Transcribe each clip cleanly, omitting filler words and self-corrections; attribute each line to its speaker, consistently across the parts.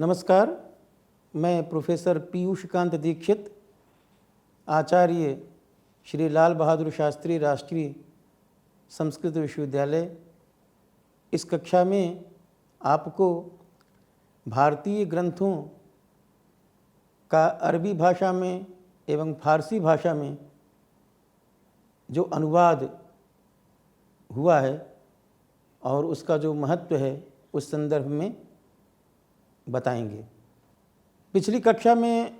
Speaker 1: नमस्कार, मैं प्रोफेसर पीयूष कांत दीक्षित, आचार्य श्री लाल बहादुर शास्त्री राष्ट्रीय संस्कृत विश्वविद्यालय, इस कक्षा में आपको भारतीय ग्रंथों का अरबी भाषा में एवं फारसी भाषा में जो अनुवाद हुआ है और उसका जो महत्व है उस संदर्भ में बताएंगे। पिछली कक्षा में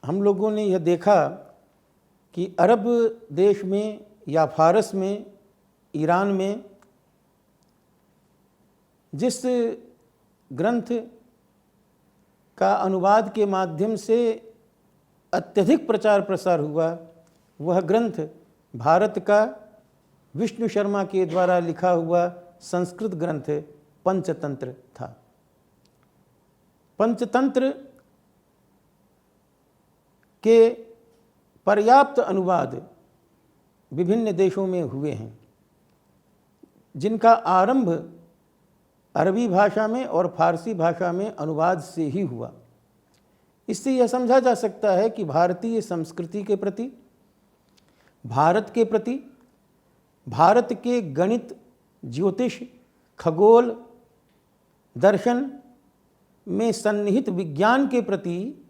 Speaker 1: हम लोगों ने यह देखा कि अरब देश में या फारस में, ईरान में जिस ग्रंथ का अनुवाद के माध्यम से अत्यधिक प्रचार प्रसार हुआ, वह ग्रंथ भारत का विष्णु शर्मा के द्वारा लिखा हुआ संस्कृत ग्रंथ पंचतंत्र था। पंचतंत्र के पर्याप्त अनुवाद विभिन्न देशों में हुए हैं, जिनका आरंभ अरबी भाषा में और फारसी भाषा में अनुवाद से ही हुआ। इससे यह समझा जा सकता है कि भारतीय संस्कृति के प्रति, भारत के प्रति, भारत के गणित, ज्योतिष, खगोल, दर्शन में सन्निहित विज्ञान के प्रति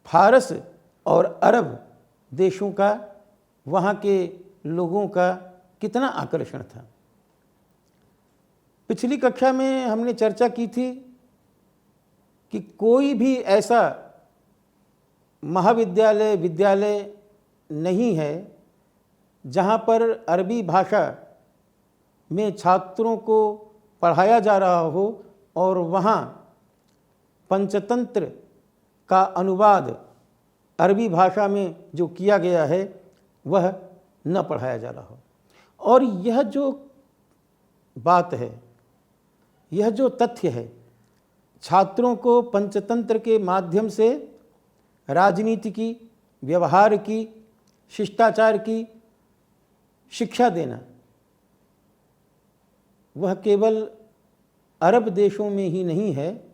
Speaker 1: फारस और अरब देशों का, वहाँ के लोगों का कितना आकर्षण था। पिछली कक्षा में हमने चर्चा की थी कि कोई भी ऐसा महाविद्यालय, विद्यालय नहीं है जहाँ पर अरबी भाषा में छात्रों को पढ़ाया जा रहा हो और वहाँ पंचतंत्र का अनुवाद अरबी भाषा में जो किया गया है वह न पढ़ाया जा रहा हो। और यह जो बात है, यह जो तथ्य है, छात्रों को पंचतंत्र के माध्यम से राजनीति की, व्यवहार की, शिष्टाचार की शिक्षा देना, वह केवल अरब देशों में ही नहीं है।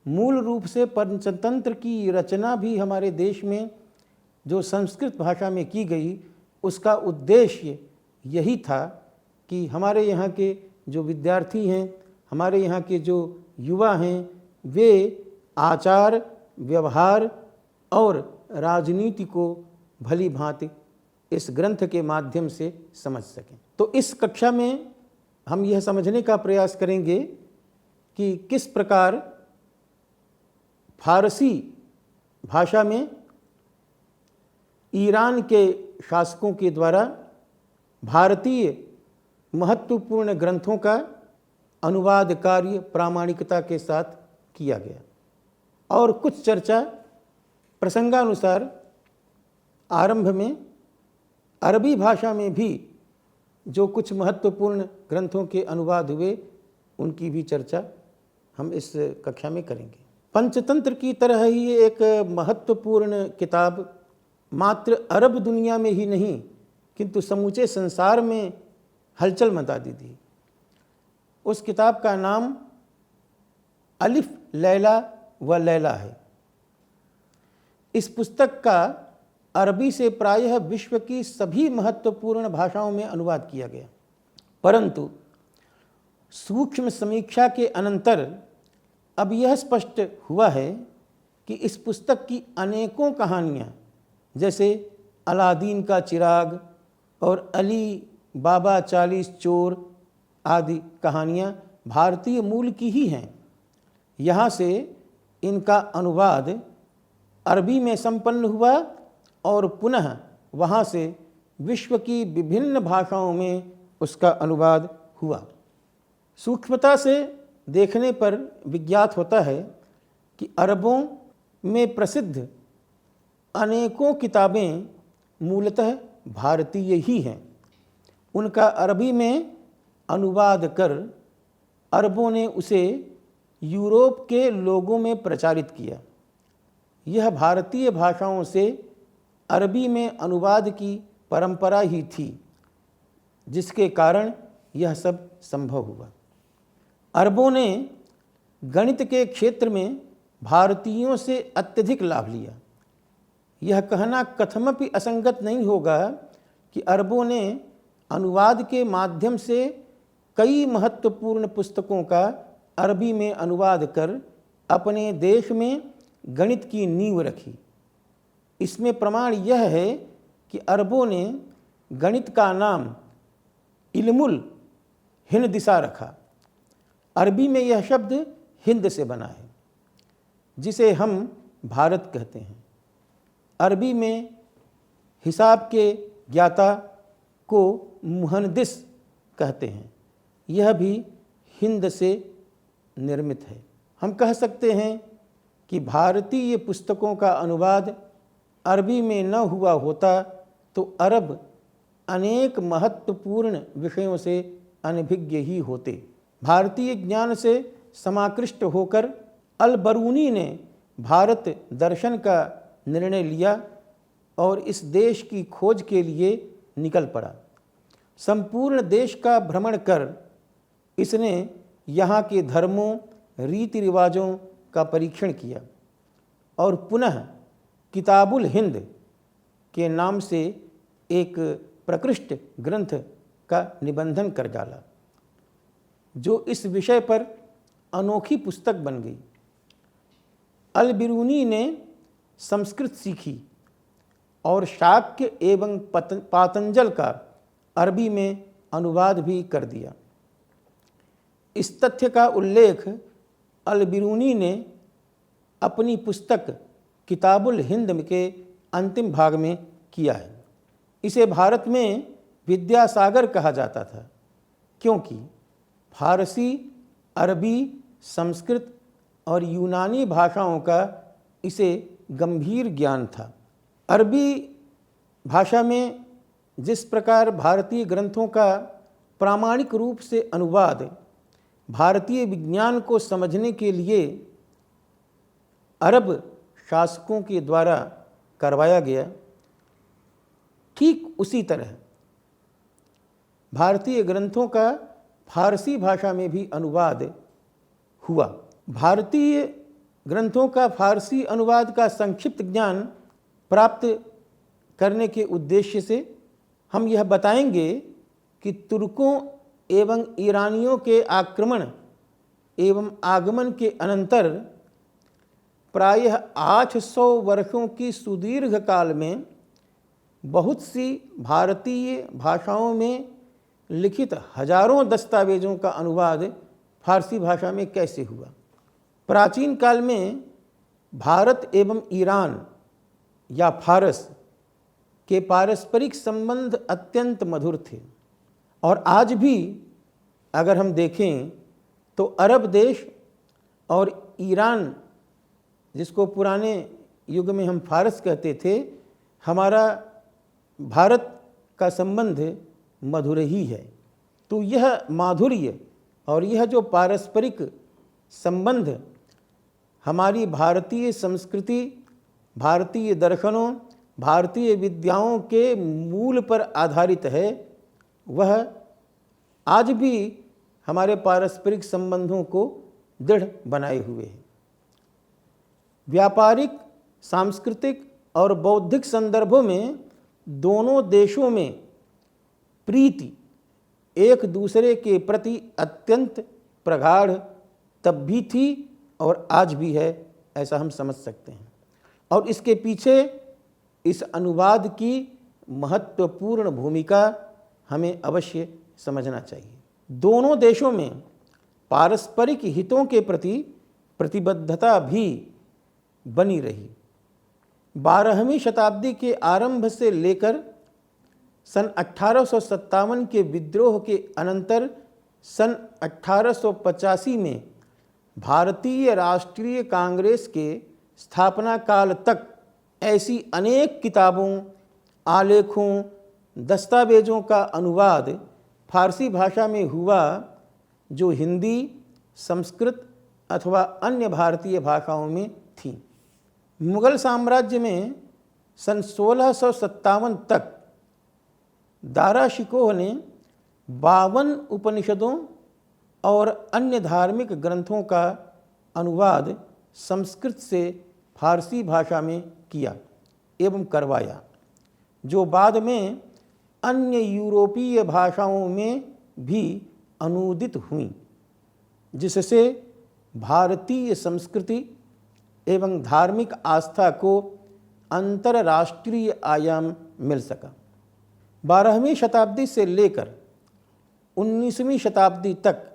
Speaker 1: मूल रूप से पंचतंत्र की रचना भी हमारे देश में जो संस्कृत भाषा में की गई, उसका उद्देश्य यही था कि हमारे यहाँ के जो विद्यार्थी हैं, हमारे यहाँ के जो युवा हैं, वे आचार, व्यवहार और राजनीति को भली भांति इस ग्रंथ के माध्यम से समझ सकें। तो इस कक्षा में हम यह समझने का प्रयास करेंगे कि किस प्रकार फारसी भाषा में ईरान के शासकों के द्वारा भारतीय महत्वपूर्ण ग्रंथों का अनुवाद कार्य प्रामाणिकता के साथ किया गया, और कुछ चर्चा प्रसंगानुसार आरंभ में अरबी भाषा में भी जो कुछ महत्वपूर्ण ग्रंथों के अनुवाद हुए उनकी भी चर्चा हम इस कक्षा में करेंगे। पंचतंत्र की तरह ही एक महत्वपूर्ण किताब मात्र अरब दुनिया में ही नहीं किंतु समूचे संसार में हलचल मचा दी थी। उस किताब का नाम अलिफ लैला व लैला है। इस पुस्तक का अरबी से प्रायः विश्व की सभी महत्वपूर्ण भाषाओं में अनुवाद किया गया, परंतु सूक्ष्म समीक्षा के अनंतर अब यह स्पष्ट हुआ है कि इस पुस्तक की अनेकों कहानियाँ, जैसे अलादीन का चिराग और अली बाबा 40 चोर आदि कहानियाँ भारतीय मूल की ही हैं। यहाँ से इनका अनुवाद अरबी में संपन्न हुआ और पुनः वहाँ से विश्व की विभिन्न भाषाओं में उसका अनुवाद हुआ। सूक्ष्मता से देखने पर विज्ञात होता है कि अरबों में प्रसिद्ध अनेकों किताबें मूलतः भारतीय ही हैं। उनका अरबी में अनुवाद कर अरबों ने उसे यूरोप के लोगों में प्रचारित किया। यह भारतीय भाषाओं से अरबी में अनुवाद की परंपरा ही थी, जिसके कारण यह सब संभव हुआ। अरबों ने गणित के क्षेत्र में भारतीयों से अत्यधिक लाभ लिया। यह कहना कथमपि असंगत नहीं होगा कि अरबों ने अनुवाद के माध्यम से कई महत्वपूर्ण पुस्तकों का अरबी में अनुवाद कर अपने देश में गणित की नींव रखी। इसमें प्रमाण यह है कि अरबों ने गणित का नाम इल्मुल हिंदिसा रखा। अरबी में यह शब्द हिंद से बना है, जिसे हम भारत कहते हैं। अरबी में हिसाब के ज्ञाता को मुहंदिस कहते हैं। यह भी हिंद से निर्मित है। हम कह सकते हैं कि भारतीय पुस्तकों का अनुवाद अरबी में न हुआ होता तो अरब अनेक महत्वपूर्ण विषयों से अनभिज्ञ ही होते। भारतीय ज्ञान से समाकृष्ट होकर अल बरूनी ने भारत दर्शन का निर्णय लिया और इस देश की खोज के लिए निकल पड़ा। संपूर्ण देश का भ्रमण कर इसने यहाँ के धर्मों, रीति रिवाजों का परीक्षण किया और पुनः किताबुल हिंद के नाम से एक प्रकृष्ट ग्रंथ का निबंधन कर डाला, जो इस विषय पर अनोखी पुस्तक बन गई। अल बिरूनी ने संस्कृत सीखी और शाक्य एवं पातंजल का अरबी में अनुवाद भी कर दिया। इस तथ्य का उल्लेख अल बिरूनी ने अपनी पुस्तक किताबुल हिंद के अंतिम भाग में किया है। इसे भारत में विद्यासागर कहा जाता था, क्योंकि फारसी, अरबी, संस्कृत और यूनानी भाषाओं का इसे गंभीर ज्ञान था। अरबी भाषा में जिस प्रकार भारतीय ग्रंथों का प्रामाणिक रूप से अनुवाद भारतीय विज्ञान को समझने के लिए अरब शासकों के द्वारा करवाया गया, ठीक उसी तरह भारतीय ग्रंथों का फारसी भाषा में भी अनुवाद हुआ। भारतीय ग्रंथों का फारसी अनुवाद का संक्षिप्त ज्ञान प्राप्त करने के उद्देश्य से हम यह बताएंगे कि तुर्कों एवं ईरानियों के आक्रमण एवं आगमन के अनंतर प्रायः 800 वर्षों की सुदीर्घ काल में बहुत सी भारतीय भाषाओं में लिखित हजारों दस्तावेजों का अनुवाद फारसी भाषा में कैसे हुआ। प्राचीन काल में भारत एवं ईरान या फारस के पारस्परिक संबंध अत्यंत मधुर थे और आज भी अगर हम देखें तो अरब देश और ईरान, जिसको पुराने युग में हम फारस कहते थे, हमारा भारत का संबंध मधुर ही है। तो यह माधुर्य और यह जो पारस्परिक संबंध हमारी भारतीय संस्कृति, भारतीय दर्शनों, भारतीय विद्याओं के मूल पर आधारित है, वह आज भी हमारे पारस्परिक संबंधों को दृढ़ बनाए हुए है। व्यापारिक, सांस्कृतिक और बौद्धिक संदर्भों में दोनों देशों में प्रीति एक दूसरे के प्रति अत्यंत प्रगाढ़ तब भी थी और आज भी है, ऐसा हम समझ सकते हैं। और इसके पीछे इस अनुवाद की महत्वपूर्ण भूमिका हमें अवश्य समझना चाहिए। दोनों देशों में पारस्परिक हितों के प्रति प्रतिबद्धता भी बनी रही। 12वीं शताब्दी के आरंभ से लेकर सन 1857 के विद्रोह के अनंतर सन 1885 में भारतीय राष्ट्रीय कांग्रेस के स्थापना काल तक ऐसी अनेक किताबों, आलेखों, दस्तावेजों का अनुवाद फारसी भाषा में हुआ जो हिंदी, संस्कृत अथवा अन्य भारतीय भाषाओं में थीं। मुगल साम्राज्य में सन 1657 तक दारा शिकोह ने 52 उपनिषदों और अन्य धार्मिक ग्रंथों का अनुवाद संस्कृत से फारसी भाषा में किया एवं करवाया, जो बाद में अन्य यूरोपीय भाषाओं में भी अनूदित हुई, जिससे भारतीय संस्कृति एवं धार्मिक आस्था को अंतर्राष्ट्रीय आयाम मिल सका। 12वीं शताब्दी से लेकर 19वीं शताब्दी तक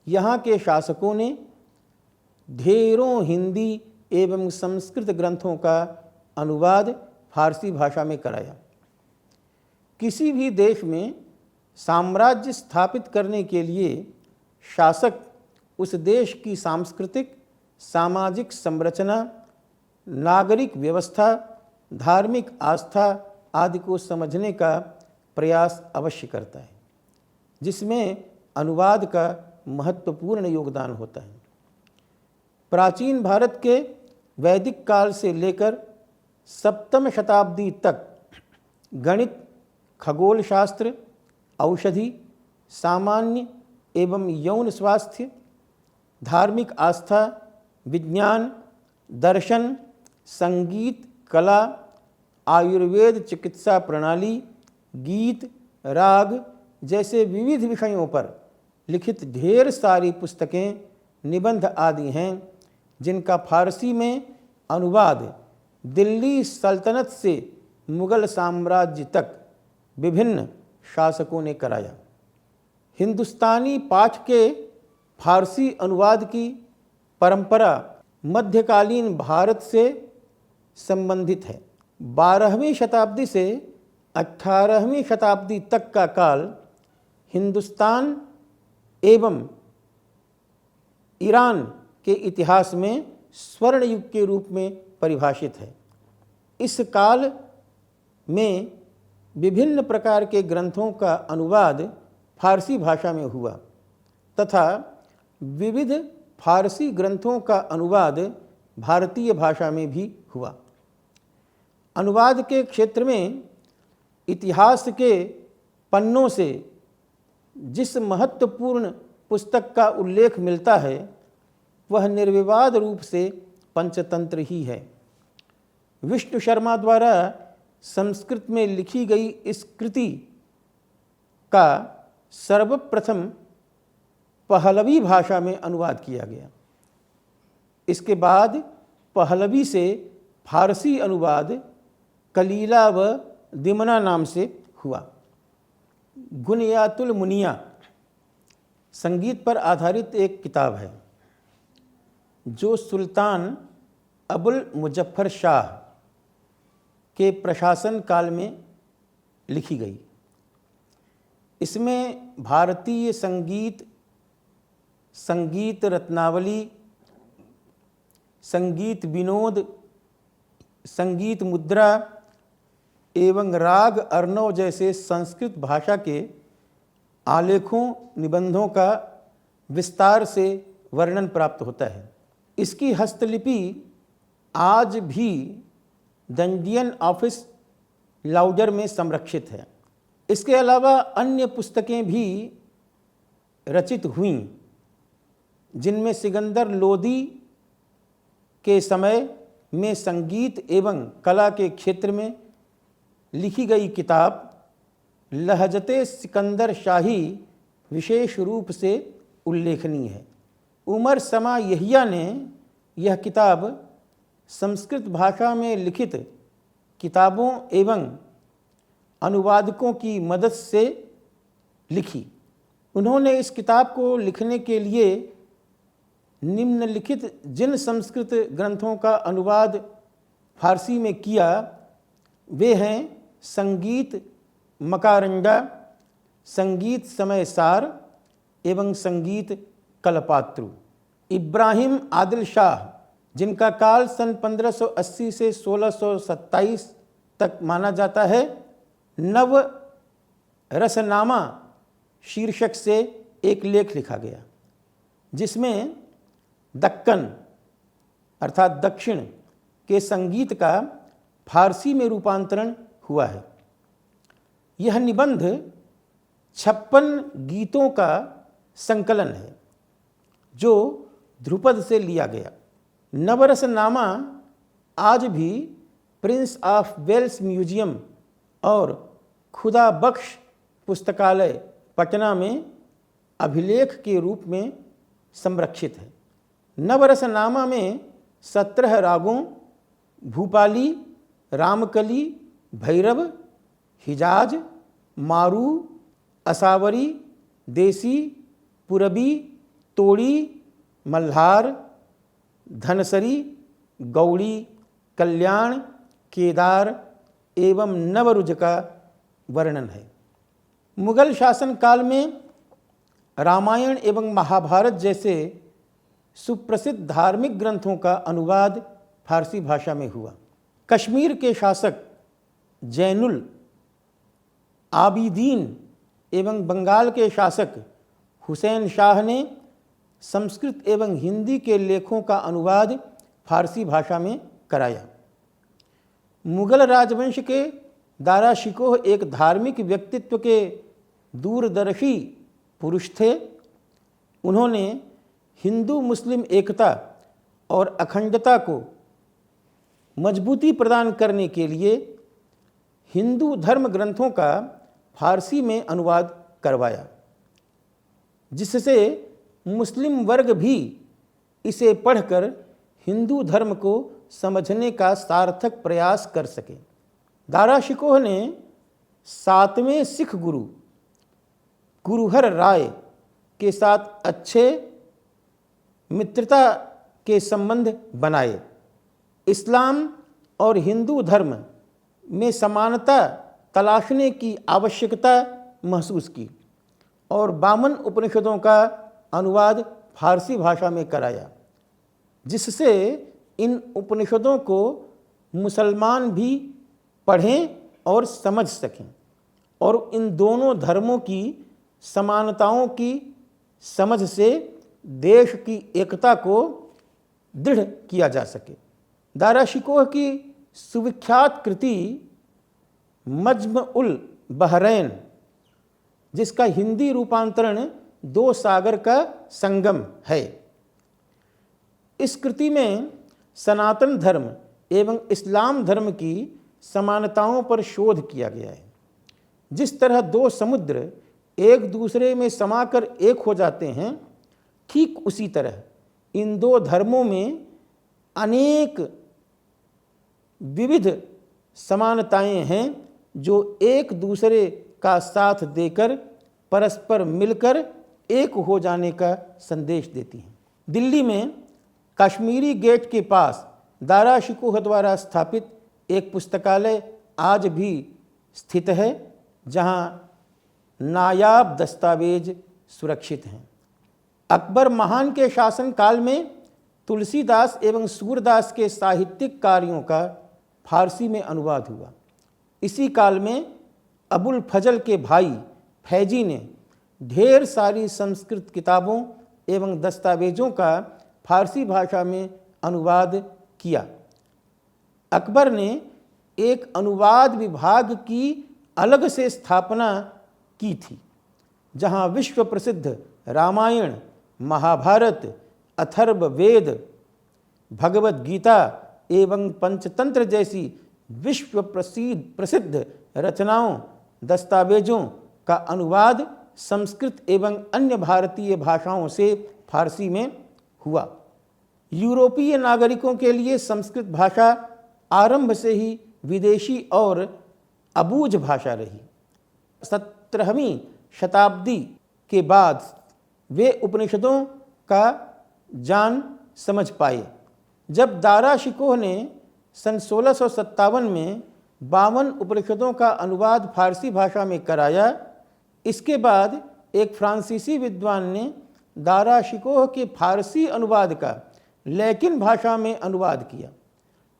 Speaker 1: यहाँ के शासकों ने ढेरों हिंदी एवं संस्कृत ग्रंथों का अनुवाद फारसी भाषा में कराया। किसी भी देश में साम्राज्य स्थापित करने के लिए शासक उस देश की सांस्कृतिक, सामाजिक संरचना, नागरिक व्यवस्था, धार्मिक आस्था आदि को समझने का प्रयास अवश्य करता है, जिसमें अनुवाद का महत्वपूर्ण योगदान होता है। प्राचीन भारत के वैदिक काल से लेकर 7वीं शताब्दी तक गणित, खगोल शास्त्र, औषधि, सामान्य एवं यौन स्वास्थ्य, धार्मिक आस्था, विज्ञान, दर्शन, संगीत, कला, आयुर्वेद, चिकित्सा प्रणाली, गीत, राग जैसे विविध विषयों पर लिखित ढेर सारी पुस्तकें, निबंध आदि हैं, जिनका फारसी में अनुवाद दिल्ली सल्तनत से मुगल साम्राज्य तक विभिन्न शासकों ने कराया। हिंदुस्तानी पाठ के फारसी अनुवाद की परंपरा मध्यकालीन भारत से संबंधित है। 12वीं शताब्दी से 18वीं शताब्दी तक का काल हिंदुस्तान एवं ईरान के इतिहास में स्वर्ण युग के रूप में परिभाषित है। इस काल में विभिन्न प्रकार के ग्रंथों का अनुवाद फारसी भाषा में हुआ तथा विविध फारसी ग्रंथों का अनुवाद भारतीय भाषा में भी हुआ। अनुवाद के क्षेत्र में इतिहास के पन्नों से जिस महत्वपूर्ण पुस्तक का उल्लेख मिलता है वह निर्विवाद रूप से पंचतंत्र ही है। विष्णु शर्मा द्वारा संस्कृत में लिखी गई इस कृति का सर्वप्रथम पहलवी भाषा में अनुवाद किया गया। इसके बाद पहलवी से फारसी अनुवाद कलीला व दिमना नाम से हुआ। गुनियातुल मुनिया संगीत पर आधारित एक किताब है जो सुल्तान अबुल मुजफ्फर शाह के प्रशासन काल में लिखी गई। इसमें भारतीय संगीत, संगीत रत्नावली, संगीत विनोद, संगीत मुद्रा एवं राग अर्णव जैसे संस्कृत भाषा के आलेखों, निबंधों का विस्तार से वर्णन प्राप्त होता है। इसकी हस्तलिपि आज भी द इंडियन ऑफिस लाउडर में संरक्षित है। इसके अलावा अन्य पुस्तकें भी रचित हुईं, जिनमें सिकंदर लोदी के समय में संगीत एवं कला के क्षेत्र में लिखी गई किताब लहजते सिकंदर शाही विशेष रूप से उल्लेखनीय है। उमर समा यहिया ने यह किताब संस्कृत भाषा में लिखित किताबों एवं अनुवादकों की मदद से लिखी। उन्होंने इस किताब को लिखने के लिए निम्नलिखित जिन संस्कृत ग्रंथों का अनुवाद फारसी में किया वे हैं संगीत मकारंडा, संगीत समय सार एवं संगीत कलपात्रु। इब्राहिम आदिल शाह, जिनका काल सन 1580 से 1627 तक माना जाता है, नव रसनामा शीर्षक से एक लेख लिखा गया जिसमें दक्कन अर्थात दक्षिण के संगीत का फारसी में रूपांतरण हुआ है। यह निबंध 56 गीतों का संकलन है जो ध्रुपद से लिया गया। नवरसनामा आज भी प्रिंस ऑफ वेल्स म्यूजियम और खुदा बख्श पुस्तकालय पटना में अभिलेख के रूप में संरक्षित है। नवरसनामा में 17 रागों भूपाली, रामकली, भैरव, हिजाज, मारू, असावरी, देसी, पुरबी, तोड़ी, मल्हार, धनसरी, गौड़ी, कल्याण, केदार एवं नवरुज का वर्णन है। मुगल शासन काल में रामायण एवं महाभारत जैसे सुप्रसिद्ध धार्मिक ग्रंथों का अनुवाद फारसी भाषा में हुआ। कश्मीर के शासक जैनुल आबिदीन एवं बंगाल के शासक हुसैन शाह ने संस्कृत एवं हिंदी के लेखों का अनुवाद फारसी भाषा में कराया। मुगल राजवंश के दारा शिकोह एक धार्मिक व्यक्तित्व के दूरदर्शी पुरुष थे। उन्होंने हिंदू मुस्लिम एकता और अखंडता को मजबूती प्रदान करने के लिए हिंदू धर्म ग्रंथों का फारसी में अनुवाद करवाया, जिससे मुस्लिम वर्ग भी इसे पढ़कर हिंदू धर्म को समझने का सार्थक प्रयास कर सके। दारा शिकोह ने 7वें सिख गुरु गुरुहर राय के साथ अच्छे मित्रता के संबंध बनाए। इस्लाम और हिंदू धर्म में समानता तलाशने की आवश्यकता महसूस की और 52 उपनिषदों का अनुवाद फारसी भाषा में कराया, जिससे इन उपनिषदों को मुसलमान भी पढ़ें और समझ सकें और इन दोनों धर्मों की समानताओं की समझ से देश की एकता को दृढ़ किया जा सके। दारा शिकोह की सुविख्यात कृति मज्म उल बहरैन, जिसका हिंदी रूपांतरण 2 सागर का संगम है। इस कृति में सनातन धर्म एवं इस्लाम धर्म की समानताओं पर शोध किया गया है। जिस तरह 2 समुद्र एक दूसरे में समाकर एक हो जाते हैं, ठीक उसी तरह इन 2 धर्मों में अनेक विविध समानताएं हैं जो एक दूसरे का साथ देकर परस्पर मिलकर एक हो जाने का संदेश देती हैं। दिल्ली में कश्मीरी गेट के पास दारा शिकोह द्वारा स्थापित एक पुस्तकालय आज भी स्थित है, जहां नायाब दस्तावेज सुरक्षित हैं। अकबर महान के शासनकाल में तुलसीदास एवं सूरदास के साहित्यिक कार्यों का फारसी में अनुवाद हुआ। इसी काल में अबुल फजल के भाई फैजी ने ढेर सारी संस्कृत किताबों एवं दस्तावेजों का फारसी भाषा में अनुवाद किया। अकबर ने एक अनुवाद विभाग की अलग से स्थापना की थी, जहां विश्व प्रसिद्ध रामायण, महाभारत, अथर्ववेद, भगवद गीता एवं पंचतंत्र जैसी विश्व प्रसिद्ध रचनाओं, दस्तावेजों का अनुवाद संस्कृत एवं अन्य भारतीय भाषाओं से फारसी में हुआ। यूरोपीय नागरिकों के लिए संस्कृत भाषा आरंभ से ही विदेशी और अबूझ भाषा रही। 17वीं शताब्दी के बाद वे उपनिषदों का जान समझ पाए। जब दारा शिकोह ने सन 1657 में 52 उपनिषदों का अनुवाद फारसी भाषा में कराया, इसके बाद एक फ्रांसीसी विद्वान ने दारा शिकोह के फारसी अनुवाद का लैटिन भाषा में अनुवाद किया।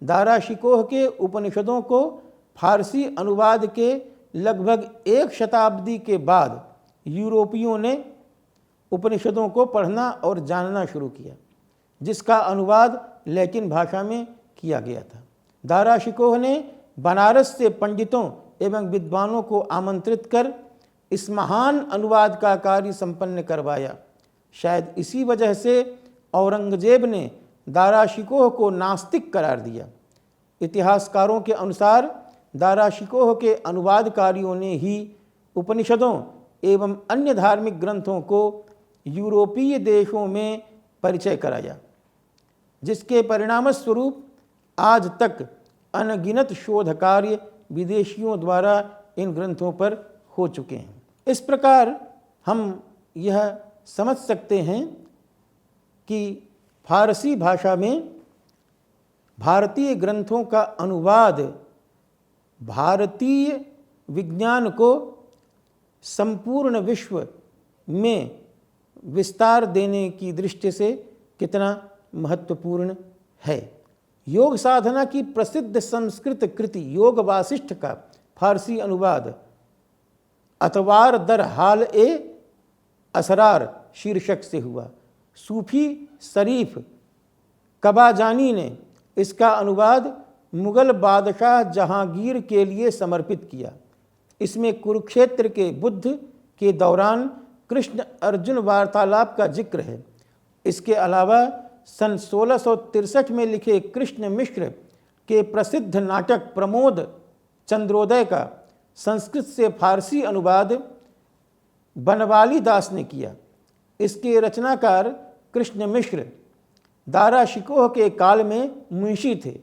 Speaker 1: दारा शिकोह के उपनिषदों को फारसी अनुवाद के लगभग 1 शताब्दी के बाद यूरोपियों ने उपनिषदों को पढ़ना और जानना शुरू किया, जिसका अनुवाद लैटिन भाषा में किया गया था। दारा शिकोह ने बनारस से पंडितों एवं विद्वानों को आमंत्रित कर इस महान अनुवाद का कार्य संपन्न करवाया। शायद इसी वजह से औरंगजेब ने दाराशिकोह को नास्तिक करार दिया। इतिहासकारों के अनुसार दाराशिकोह के अनुवादकारियों ने ही उपनिषदों एवं अन्य धार्मिक ग्रंथों को यूरोपीय देशों में परिचय कराया, जिसके परिणामस्वरूप आज तक अनगिनत शोध कार्य विदेशियों द्वारा इन ग्रंथों पर हो चुके हैं। इस प्रकार हम यह समझ सकते हैं कि फारसी भाषा में भारतीय ग्रंथों का अनुवाद भारतीय विज्ञान को संपूर्ण विश्व में विस्तार देने की दृष्टि से कितना महत्वपूर्ण है। योग साधना की प्रसिद्ध संस्कृत कृति योग वासिष्ठ का फारसी अनुवाद अतवार दर हाल ए असरार शीर्षक से हुआ। सूफी शरीफ कबाजानी ने इसका अनुवाद मुगल बादशाह जहांगीर के लिए समर्पित किया। इसमें कुरुक्षेत्र के बुद्ध के दौरान कृष्ण अर्जुन वार्तालाप का जिक्र है। इसके अलावा सन 1663 में लिखे कृष्ण मिश्र के प्रसिद्ध नाटक प्रमोद चंद्रोदय का संस्कृत से फारसी अनुवाद बनवाली दास ने किया। इसके रचनाकार कृष्ण मिश्र दाराशिकोह के काल में मुंशी थे।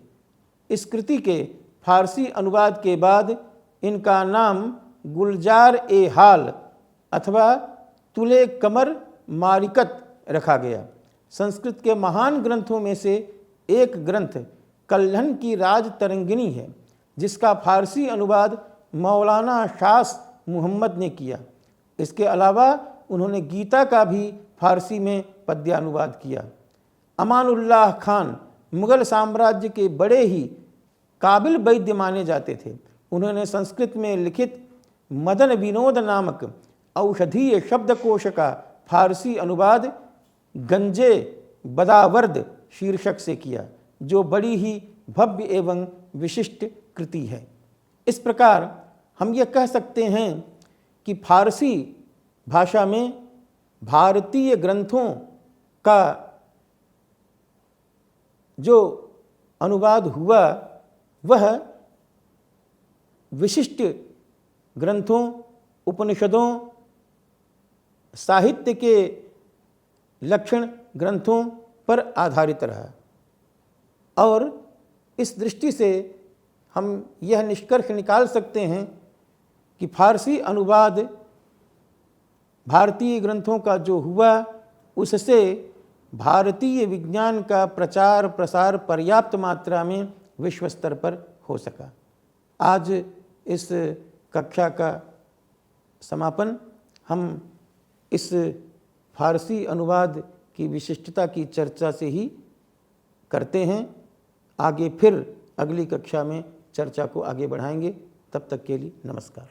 Speaker 1: इस कृति के फारसी अनुवाद के बाद इनका नाम गुलजार ए हाल अथवा तुले कमर मारिकत रखा गया। संस्कृत के महान ग्रंथों में से एक ग्रंथ कल्हन की राज तरंगिनी है, जिसका फारसी अनुवाद मौलाना शास मुहम्मद ने किया। इसके अलावा उन्होंने गीता का भी फारसी में पद्यानुवाद किया। अमानुल्लाह खान मुगल साम्राज्य के बड़े ही काबिल वैद्य माने जाते थे। उन्होंने संस्कृत में लिखित मदन विनोद नामक औषधीय शब्दकोश का फारसी अनुवाद गंजे बदावर्द शीर्षक से किया, जो बड़ी ही भव्य एवं विशिष्ट कृति है। इस प्रकार हम यह कह सकते हैं कि फारसी भाषा में भारतीय ग्रंथों का जो अनुवाद हुआ वह विशिष्ट ग्रंथों, उपनिषदों, साहित्य के लक्षण ग्रंथों पर आधारित रहा। और इस दृष्टि से हम यह निष्कर्ष निकाल सकते हैं कि फारसी अनुवाद भारतीय ग्रंथों का जो हुआ उससे भारतीय विज्ञान का प्रचार प्रसार पर्याप्त मात्रा में विश्व स्तर पर हो सका। आज इस कक्षा का समापन हम इस फारसी अनुवाद की विशिष्टता की चर्चा से ही करते हैं। आगे फिर अगली कक्षा में चर्चा को आगे बढ़ाएंगे। तब तक के लिए नमस्कार।